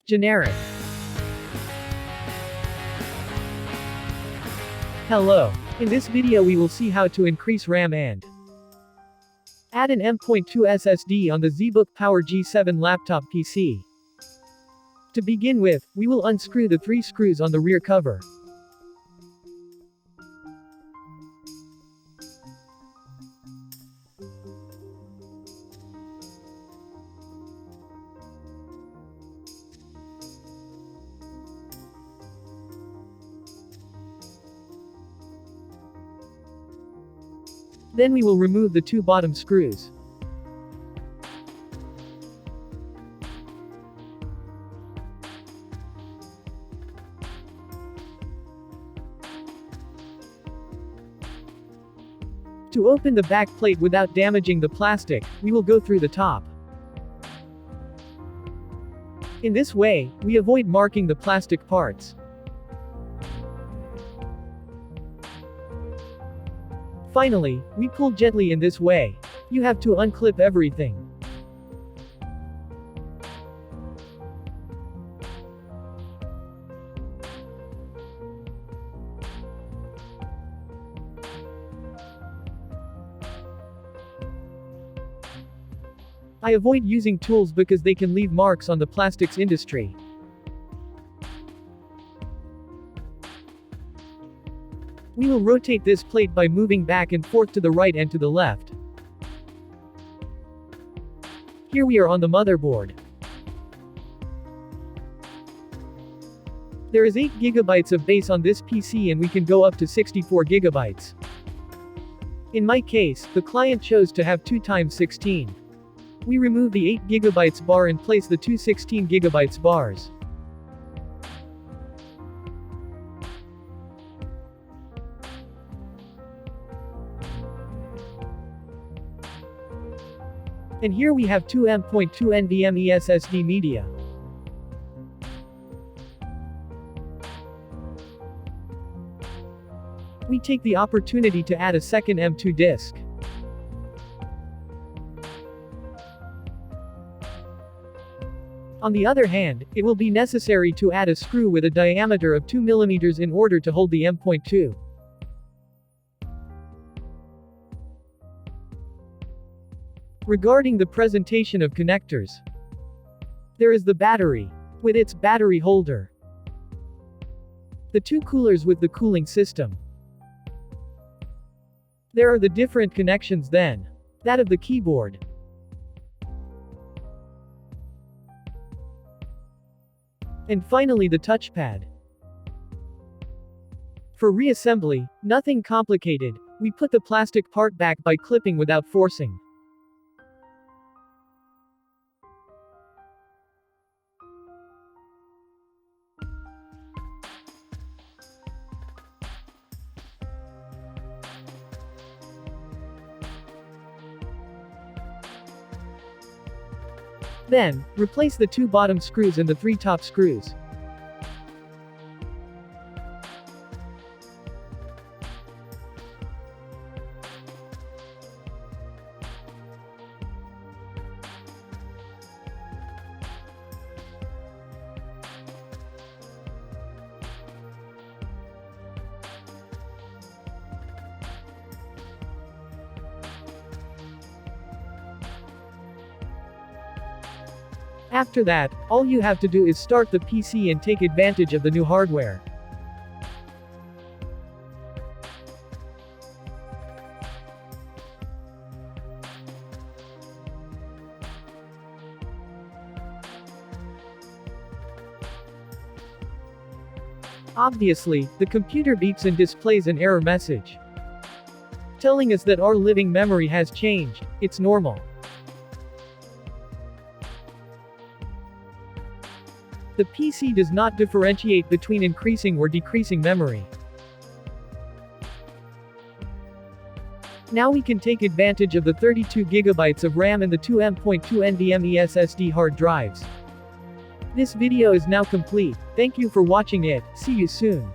Generic. Hello. In this video we will see how to increase RAM and add an M.2 SSD on the ZBook Power G7 laptop PC. To begin with, we will unscrew the 3 screws on the rear cover. Then we will remove the 2 bottom screws. To open the back plate without damaging the plastic, we will go through the top. In this way, we avoid marking the plastic parts. Finally, we pull gently in this way. You have to unclip everything. I avoid using tools because they can leave marks on the plastics industry. We will rotate this plate by moving back and forth to the right and to the left. Here we are on the motherboard. There is 8 GB of base on this PC and we can go up to 64 GB. In my case, the client chose to have 2 times 16. We remove the 8 GB bar and place the 2 16 GB bars. And here we have 2 M.2 NVMe SSD media. We take the opportunity to add a second M.2 disk. On the other hand, it will be necessary to add a screw with a diameter of 2 mm in order to hold the M.2. Regarding the presentation of connectors, there is the battery, with its battery holder, the 2 coolers with the cooling system. There are the different connections then, that of the keyboard, and finally the touchpad. For reassembly, nothing complicated, we put the plastic part back by clipping without forcing. Then, replace the 2 bottom screws and the 3 top screws. After that, all you have to do is start the PC and take advantage of the new hardware. Obviously, the computer beeps and displays an error message, telling us that our living memory has changed. It's normal. The PC does not differentiate between increasing or decreasing memory. Now we can take advantage of the 32 GB of RAM and the 2 M.2 NVMe SSD hard drives. This video is now complete. Thank you for watching it. See you soon.